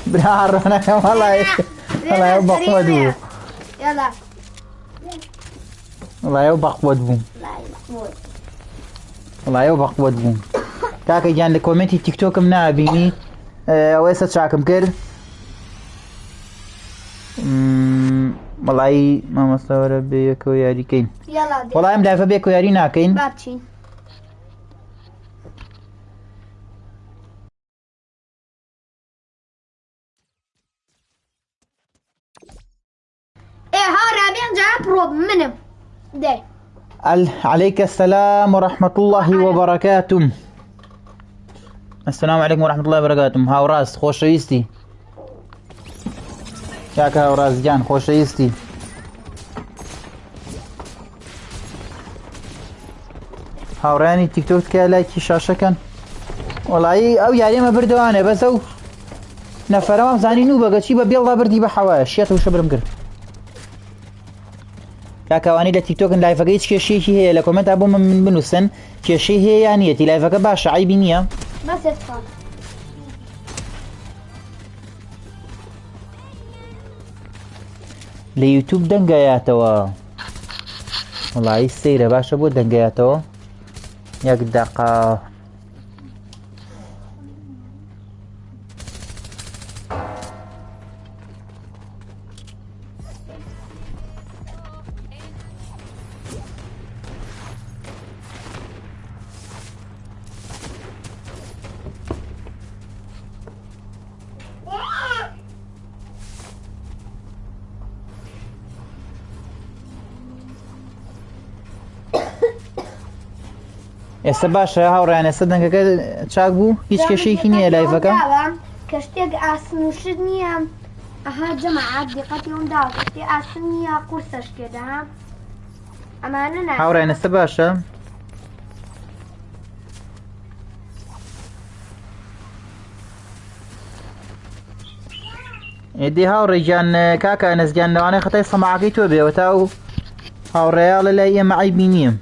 بنعرف أنا كم والله والله بقودو يلا والله بقود بوم والله بقود بوم كاكا جان لكومنتي تيك توك منا بيني اويسا شاكم كر والله ما مصور بيكو ياري كين يلا والله ام دافع بيكو ياري ناكين باتشي ايه ها رابين جاب روب منم دي عليك السلام ورحمة الله وبركاته السلام عليكم ورحمة الله وبركاته هاوراس خوش رئيستي كاكا هاوراس جان خوش رئيستي هاوراني تيك توك كا لايكي شاشة كان والله او يعني ما بردوانه بس او نفر ما زاني نو بقى شي بيلا بردي بحوا شيات وشبرم كر كاكاواني لتيك توك لايف قيت شي هي لكومنت ابو من بنوسن شي هي يعني تي لايف باش عيبي نيه بس ادفع ليوتيوب دنگاياتوا والله السيره باشا بو دنگاياتوا ياك دقه ئێستا باشە هاوڕێیان ئێستا دەنگەکە چاک بوو هیچ کێشەیەکی نییە لایڤەکە کەشتێک ئاسن وشت نییە ئەها جەماعەت دیقەتیەوەم داوە کەشتێ ئاسن نییە قورسەش کێدا ئەمانە نا هاوڕێیان ئێستا باشە ئێدی هاوڕێگیان کاکە ئەنەسگیان لەوانەیە خەتای سەماعەکەی تۆ بێەوە تا و هاوڕێیاڵە لای ئێمە عەیبی نییە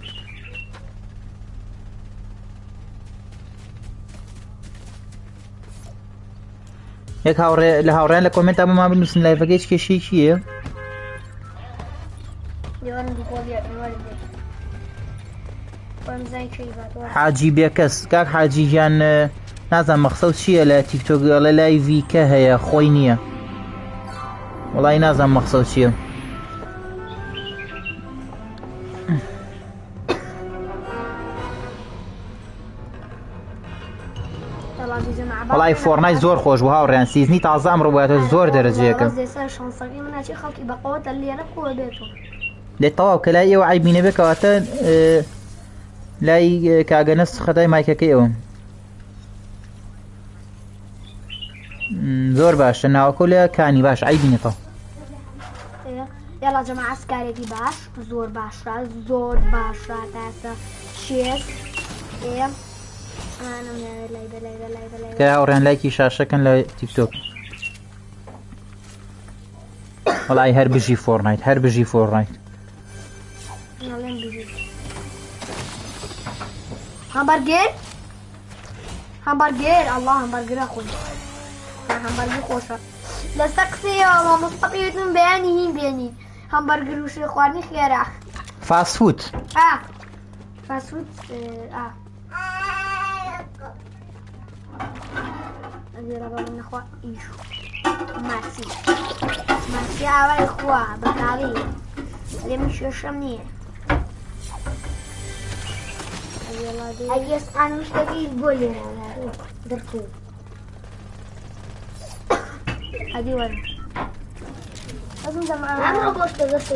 یەک هاوڕێ لە هاوڕێیان لە کۆمنت بۆ ما بنووسن لایڤەکەی هیچ کێشەیەکی هەیە حاجی بێکەس کاک حاجی گیان نازانم مەقسەد چییە لە تیکتۆک لە لایڤی کە هەیە خۆی نییە وەڵی نازانم مەقسەد چییە وەڵی فۆرنای زۆر خۆش بوو هاوڕێیان سیزنی تازە ئەمڕۆ بواتە زۆر دەرەجەیەکە لێ تەواو کە لای ئێوە عەیبی نەبێت کەواتە لای کاگەنەس خەتای مایکەکەی ئەوە زۆر باشە ناوەکە لە کانی باش عەیبی نەتەوە يلا جماعة سكاريكي باش زور باشا زور باشا تاسا شيس ايه انا لايبه كا اوران لايكي شاشة كان لا تيك توك والله هر بيجي فورنايت هر بيجي فورنايت همبرجر همبرجر الله همبرجر اخوي همبرجر خوشة لسقسي يا مصطفيتون بياني هين بياني همبرجر وش اخواني خيره فاست فود فاست فود ادير بابا من اخوة ايشو ماشي ماشي على اخوة بطارية اللي مش يشرمني ايس انا مش تقيل بولي درتو هذه وين لازم جماعة عمرو بوشت بس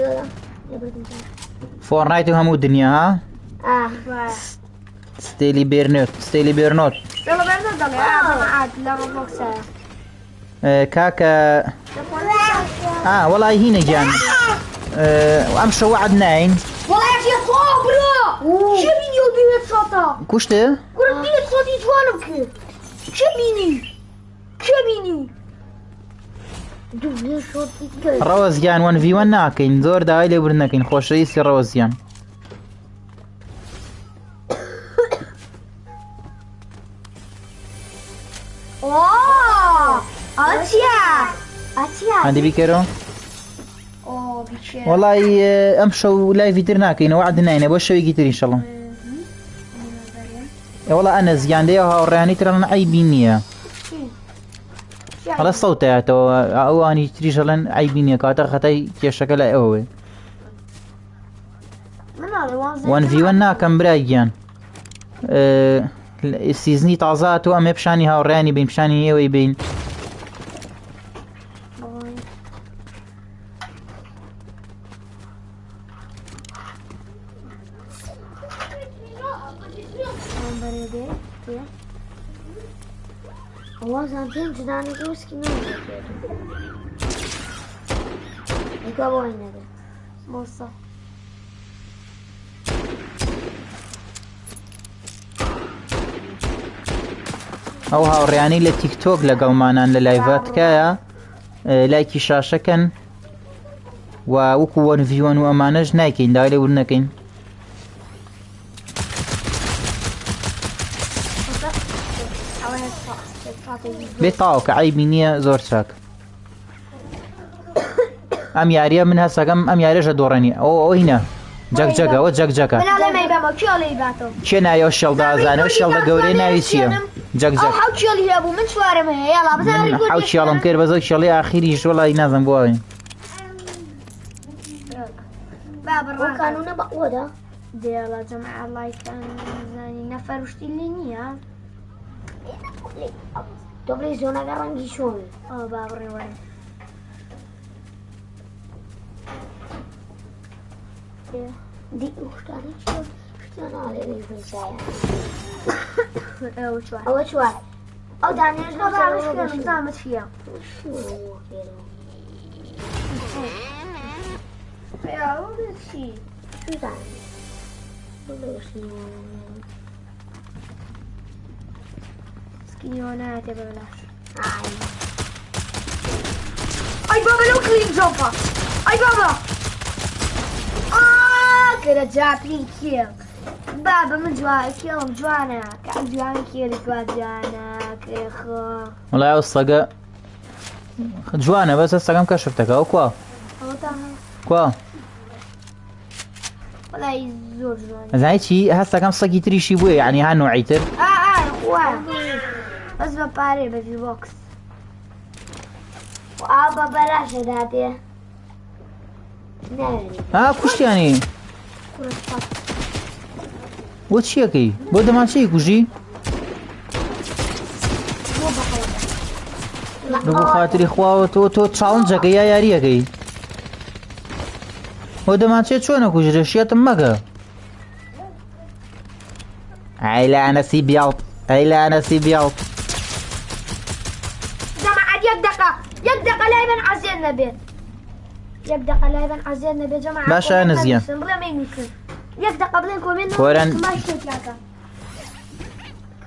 فورنايت وهمو الدنيا ها ستيلي بيرنوت ستيلي بيرنوت جماعات لا روبوكس كاكا والله هنا جان وأمشي وعد ناين والله يا شيخ صابرة شو مين يودي صوتا كشته قرب بيه صوتي جوانك شو ميني دوبلي صوتي كده روزيان 1v1 ناكين زور داي لي برناكين خوش رئيسي روزيان اوه اتيا عندي بيكيرو والله امشوا لايف درناكين وعد ناين بوش شوي كتير ان شاء الله والله انا زيان دي هاوراني ترى انا عيبينيه على الصوت او اني تريجلن عيبينيه كاتا خطاي كشكل هو 1v1 ناكم برايان السيزني طازات وام بشاني هاوراني بين بشاني ايوي بين Awazan tem cidade que os que não é igual ainda moça او هاورياني لتيك توك لقل معنا للايفات كايا لايكي شاشة كان ووكو 1v1 وامانج نايكين دايلي ورناكين بيطاو كعيبينية زور ساك ام ياريا من هسا كم ام ياريا دوراني او هنا جاك جاكا و جاك جاكا لا ما يبقى كيولي باتو شنا يا الشلدا زانو الشلدا قورينا يسيا جاك جاك حاول كيولي يا ابو من شوارع ما هي يلا بس حاول شيالم كير بزوك شلي اخيري شو والله ينازم بواي باب الراجل وكانوا نبقوده ديالا جماعة الله كان زاني نفر وشتيلينيا دوبلي زونا غرانجي شوي باب الرواية دي اختاري شو انا على الفنسايا او شوي او دانيش لو بعرف شو نظامت فيها شو هو كده يا ولد شي شو داني والله شنو سكينيونات يا ببلاش اي بابا لو كلين جوفا اي بابا كده جابين كيل بابا من جوا كيل جوانا كان جوانا كيل جوانا كيخو والله يا الصقا جوانا بس هسه كم كشفتك او كوا كوا والله يزور جوانا زين شي هسه كم صقي تري شي بوي يعني هالنوعيتر اخوان بس بباري بفي بوكس وابا بلاش داتي كوش يعني وتشيكي بده ما شي كوجي بو خاطري خوا تو تشالنجك يا ياريكي بده ما شي شلون كوجي رشيت مكا عيلا انا سيبيالط عيلا انا سيبيالط جماعة يدق لايبا عزيزنا بيت يبدأ لايبا عزيزنا بيت جماعة باشا نزيان يبدأ قبلين كومينو كورن ما يشتاكا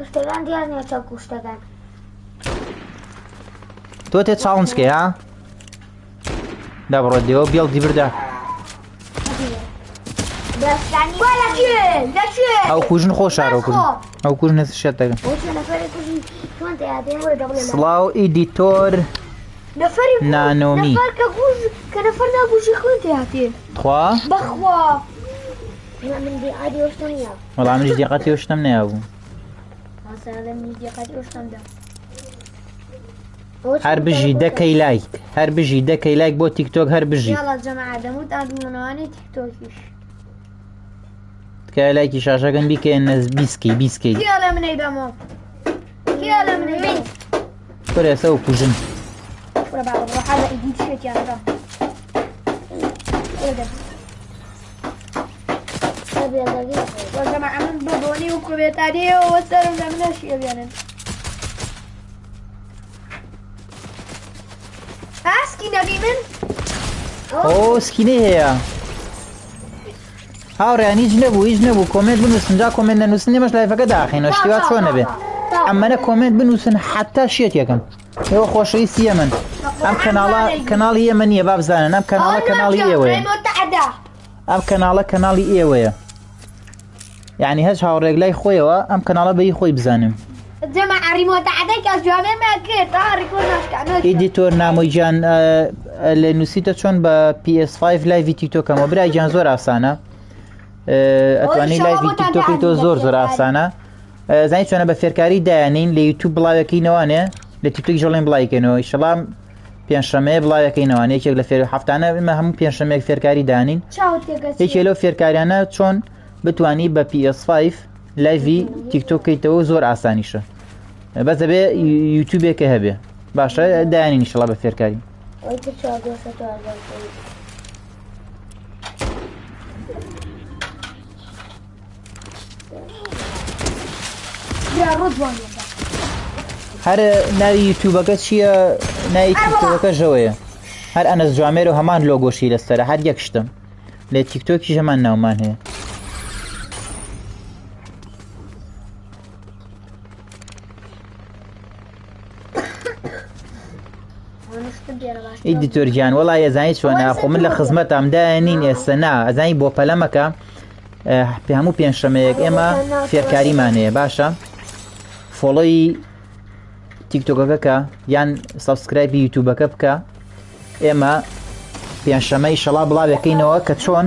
كشتغان ديالنا يتشال كشتغان تو تتشالنج كي ها دابا رديو بيال دي بردا ولا شيء او كوجن خوش او كوجن شتاكا سلاو إديتور نانومي نفر كنفرنا بوشي كنت يعطي تخوا بخوا من دي عادي وشتمني والله عمري ديقاتي وشتمني يا ابو هذا من ديقاتي وشتمني هر بجي دكي لايك هر بجي دكي لايك بو تيك توك هر بجي يلا جماعة دموت أدوناني تيك توكيش تكاي لايكي شاشة كان بيكي الناس بيسكي كيالا من ايدامو كيالا من ايدامو كوريا سو كوجن كورا بعض بروح هذا ايديت شيت يعني ده ايه ده طيب يلا جيب وجماعة من بابوني وكوبيتاني ووصلوا من اشياء يعني اسكي نبي من ئۆ سکینەی هەیە هاوڕێیان هیچ نەبوو کۆمنت بنووسن جا کۆمنت نەنووسن ئێمەش لایڤەکە داخینەوە شتیوا چۆن نەبێ ئەمەنە کۆمنت بنووسن حتا شێتێکم ئێوە خۆشەویستی ئێمن ئەم کەناڵی ئێمە نییە با بزانن ئەم کەناڵە کەناڵی ئێوەیە ئەم کەناڵە کەناڵی ئێوەیە یعنی هەچ هاوڕێک لای خۆیەوە ئەم کەناڵە بەی خۆی بزانم ئیدیتۆر نامۆی گیان لە نووسیتە چۆن بە PS5 لایڤی تیکتۆکەمەوە برای گیان زۆر ئاسانە ئەتوانێت لایڤی تیکتۆکی تۆ زۆر ئاسانە زانی چۆنە بە فێرکاری دایانین لە یوتیوب بڵاوەکەینەوەنێ لە تیکتۆکی ژەڵێن بڵایکەینەوە ئیشەڵام پێنجشەمەیە بڵاوەکەینەوە یەکێک لە فێر هەفتانە ئمە هەموو پێنجشەمێک فێرکاری دانین یەکێ لەو فێرکاریانە چۆن بتوانی بە PS5 لایڤی تیکتۆکەیتەوە زۆر ئاسانیشە بەس دەبێ یوتیوبێکە هەبێ باشە دایانین ئیشەڵا بە فێرکاری هەر ناوی یوتیوبەکە چییە؟ ناوی تیکتۆکەکە ژەوەیە هەر ئەنەس جوامێر و هەمان لۆگۆشی لەسەرە هەر یەک شتم لە تیکتۆکی ژەمان ناومان هەیە ئیدیتۆر گیان وەڵای ئەزانی چۆنە خۆ من لە خزمەتامدایە نین ئێستا نا ئەزانی بۆ پەلەمەکە پێ هەموو پێنجشەمەیەک ئێمە فێرکاریمانەیە باشە فۆڵۆی تیکتۆکەکە یان سەبسکرایبی یوتیوبەکە بکە ئێمە پێنجشەمە ئیشەڵا بڵاوەکەینەوە کە چۆن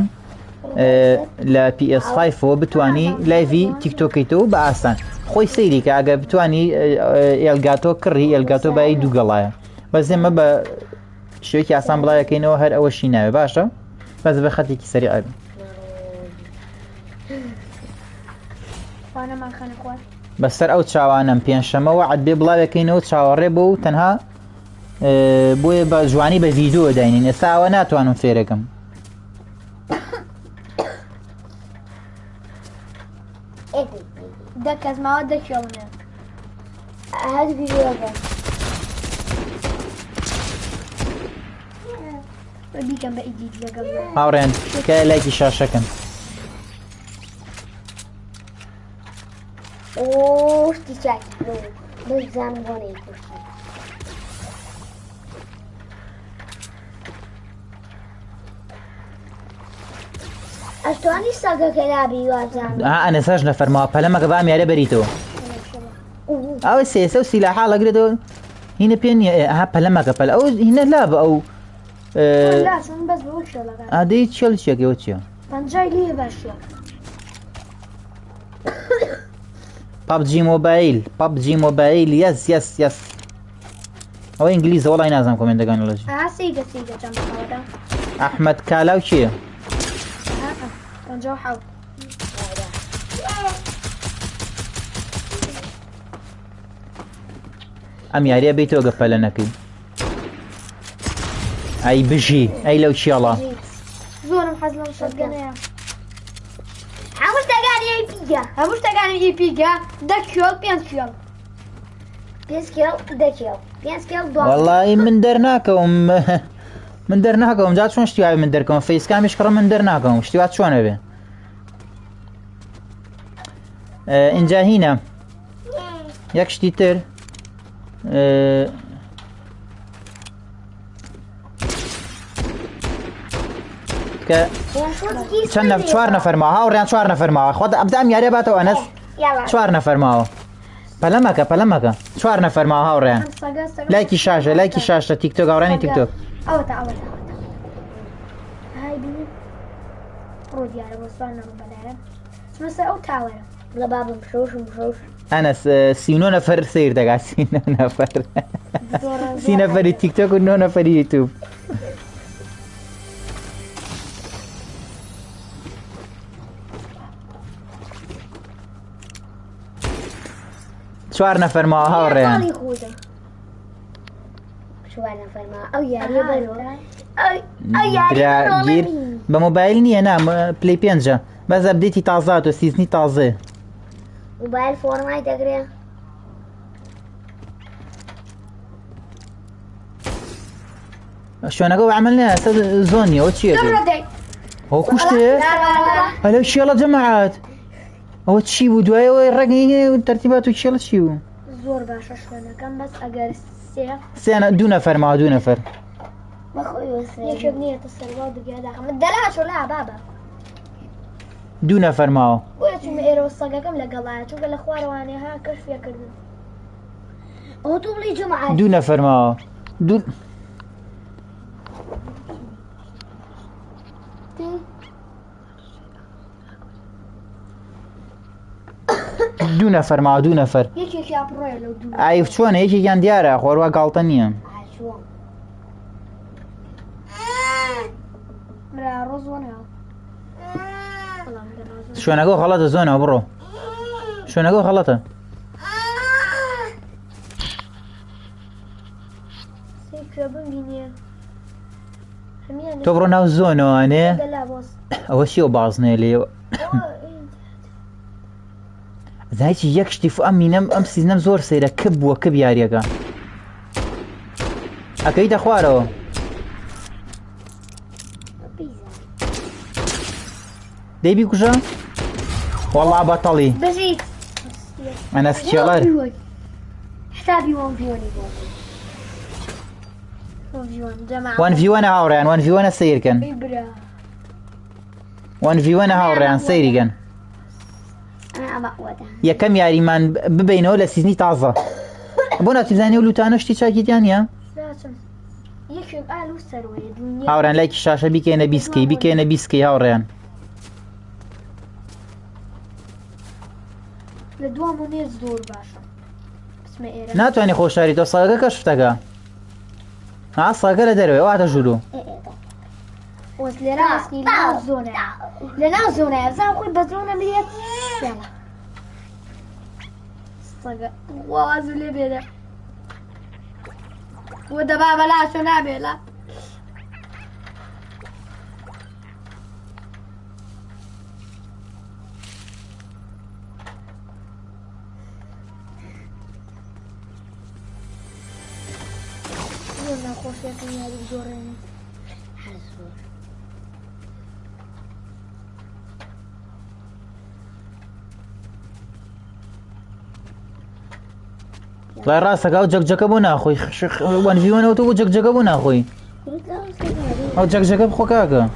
لە PS5ەوە بتانی لایڤی تیکتۆکەیتەوە بە ئاسان خۆی سەیری کە ئەگە بتانی ئێلگاتۆ کڕی ئێلگاتۆ بای دووگەڵایە بەس ئێمە بە شوێکی ئاسان بڵاوەکەینەوە هەر ئەوەشی ناوێ باشە بەس بە خەتێکی سەری ئابی بەسەر ئەو چاوانم پێنجشەمەوە عەد بێ بڵاوەکەینەوە چاوەڕێ بۆ و تەنها بۆیە بە جوانی بە ڤیدیۆ داینین ئێستا ئەوە ناتوانم فێرەکەم دەکەزماوە دەکێڵنێ بیکەم بە ئیدیت لەگەڵ هاوڕێن کە لایکی شاشەکەم شتی چاکی بزانم بۆنەی کوشتی ئەشتوانی سەگەکە لابی وازان ئەنە سەش نەفەرماوە پەلەمەکە بام یارە بەریتەوە ئەوە سێسە و سیلاحا لەگرێتەوە هینە پێ نییە ئەها پەلەمەکە پەل ئەو هینە لا بە ئەو ئادەی چێڵ چێکەوە چییە؟ پەنجای لێ باشە پابجی مۆبایل یەس ئەوە ئینگلیزە وەڵای نازانم کۆمنتەکان لەژ ئەحمەد کالاو چییە؟ ئەم یاریە بیتەوە گە پەلە نەکەی ئەی بژی ئەی لەو چیاڵە زۆرم حەز لەم شەرگەنەیە هەموو شتەکانی ئیپیگە 10 کیڵ 5 کیڵ وەڵی من دەرناکەوم جا چۆن شتیوای من دەرکەم فەیسکامیش کڕم من دەرناکەم شتیوا چۆنە بێ اینجا هینە یەک شتی تر چەند چوار نەفەرماوە هاوڕێیان چوار نەفەرماوە خۆ ئەبدام یارێ باتەوە ئەنەس چوار نەفەرماوە پەلەمەکە چوار نەفەرماوە هاوڕێیان لایکی شاشە تیکتۆک گاوڕانی تیکتۆک ئەنەس 39 نەفەر سیر دەگا 39 نەفەر 30 نەفەری تیکتۆک و 9 نەفەری یوتیوب چوار نەفەرماوە هاوڕێیان گیر بە مۆبایل نییە نا پلەی 5 بەس ئەبدێتی تازات و سیزنی تازێ موبایل فۆرمای دەگرێ شلونك عملنا زونيا وتشي هو كشته هلا ان شاء الله جماعات هو تشي ودواي والرقي ترتيبات وان شاء الله تشيو زور باشا شلونكم بس اگر سنة دو نفر ما دو نفر بخوي يشوف نية السربات دقيقة داخل مدلاش ولا بابا دو نفر معه ويتم إيرو الصقا كم لقلعت وقال أخوار واني ها كشف يا كردن هو طولي جمعة دو نفر معه دو دو نفر معه دو نفر يكي يا بروي لو دو عيف شلون يكي كان دياره خوروا غلطة نية شلون مرا رز وانا شلون خلطه زونه برو شلون خلطه تو برو ناو زونه انا اول شيء بعضنا لي زايتي يكشتي فو امينم امسي نم زور سيره كب وكب ياريكا اكيد اخوارو ديبي كوجا والله بطلي بزيد انا سكيلر حسابي 1 في 1 1 في 1 هاوريان 1 في 1 سير كان 1 في 1 هاوريان سيري كان يا كم ياري مان ببينه ولا سيزني تازه بونا تزاني ولوتانو شتي شاكيت يعني يكشف قالوا سروي هاوريان لايك الشاشه بكينا بيسكي هاوريان لدوام ونيز دور باشا بس ما إيرا ناتواني خوشاري تو صاقه كشفتك ها صاقه لدروي واحد جلو وز لراسني لنا زونة زان خوي بزونة مليت يلا صاقه وازو لي بيدا ودا بابا لا شو نعمل لا يلا خوش يا يا دورين حزور طلع راسك او جك بونا اخوي 1 في 1 او جك بونا اخوي او جك بخوكاكا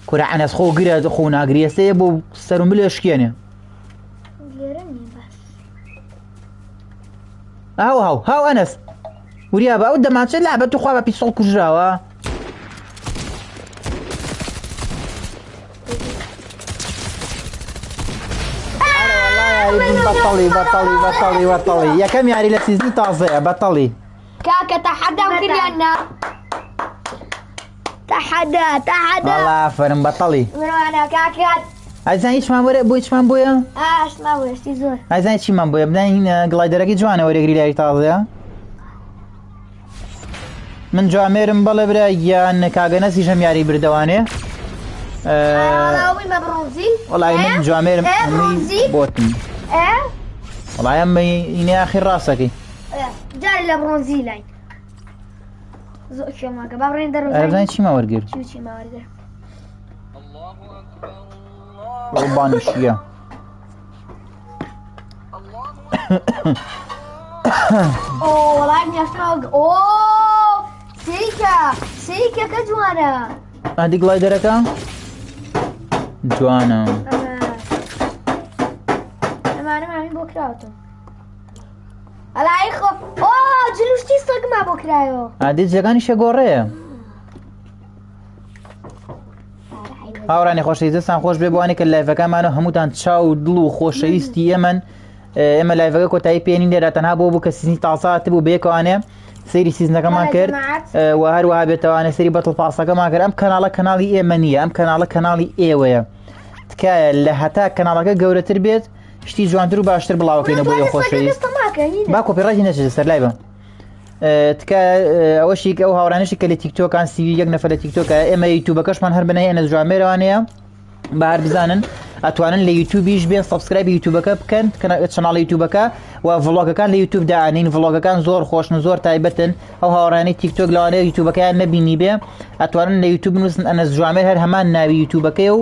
كورا انس خو غير خونا غريسه بو سرو مليش كيانه هاو انس وريا با ود ما تلعب تخوا بيسول كجراوا بطلي يا كم يعني لسيزني تازه بطلي كاكا تحدى وكلنا تحدى والله فرن بطلي من انا كاكا عايزين ايش ما بو ايش ما بويا ايش ما بو ايش زور عايزين ايش ما بويا بدنا هنا جلايدركي جوانا وري غري تازه من جاميرم بلا برا يا كاغا نسي جمياري بردوانه والله ما برونزي والله من جاميرم بوتن والله يا امي هنا اخر راسك جاري لبرونزي لاين زو شو ما قبل ندرو عايزين شي ما ورقر شي ما ورقر الله اكبر رباني شيا اوه والله اني اسمع اوه سيكا كجوانا هذه جلايدرك جوانا انا ما بكراتو على ايخو اوه جلوشتي صق ما بكرايو هذه جاكاني شغوريه هاورانی خۆشەویستان خۆش بێ بۆوانی کە لایڤەکانمانە هەمووتان چاو دڵ و خۆشەویستی ئێمن ئێمە لایڤەکە کۆتایی پێێنین لێرە تەنها بۆ بوو کە سیزنی تازات بوو بێکوانێ سەیری سیزنەکەمان کرد و هەروەها بێتوانێ سەری بەتڵ پاسەکەمان کرد ئەم کەناڵە کەناڵی ئێمە نییە ئەم کەناڵە کەناڵی ئێوەیە تکایە لە هەتا کەناڵەکە گەورەتر بێت شتی جوانتر و باشتر بڵاوکەینە بۆ خۆشەویست با کۆپیڕایتی نەچێت سەر لایڤە تکە ئەوەشی ئەو هاوڕانشی کە لە تیکتۆکان سیوی یەک نەفە لە تیکتۆکە ئێمە یوتیوبەکەشمان هەر بنەیە ئەنە جوامێرەوانەیە بە هەر بزانن ئەتوانن لە یوتیوبیش بێن سبسکرایب یوتیوبەکە بکەن چەناڵ یوتیوبەکە و ڤڵۆگەکان لە یوتیوب داانین ڤڵۆگەکان زۆر خۆشن زۆر تایبەتن ئەو هاوڕانی تیکتۆک لەوانەیە یوتیوبەکەیان نەبینی بێ ئەتوانن لە یوتیوب بنووسن ئەنەس جوامێر هەر هەمان ناوی یوتیوبەکەی و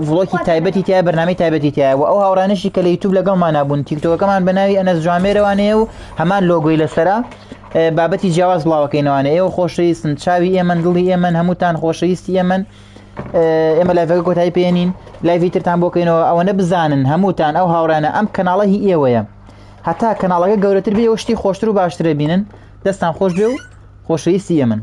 ڤڵۆگی تایبەتی تایە بەرنامەی تایبەتی تایە و ئەو هاوڕانشی کە لە یوتیوب لەگەڵمان نابوون تیکتۆکەکەمان بە ناوی ئەنەس جوامێرەوانەیە و هەمان لۆگۆی لەسەرە بابەتی جیاواز بڵاوەکەینەوانە ئێوە خۆشەویستن چاوی ئێمەن دڵی ئێمەن هەمووتان خۆشەویستی ئێمەن ئێمە لایڤەکە کۆتایی پێێنین لایڤی ترتان بۆکەینەوە ئەوەنە بزانن هەمووتان ئەو هاوڕانە ئەم کەناڵە هی ئێوەیە هەتا کەناڵەکە گەورەتر بێ شتی خۆشتر و باشترە بینن دەستان خۆش بێ و خۆشەویستی ئێمن.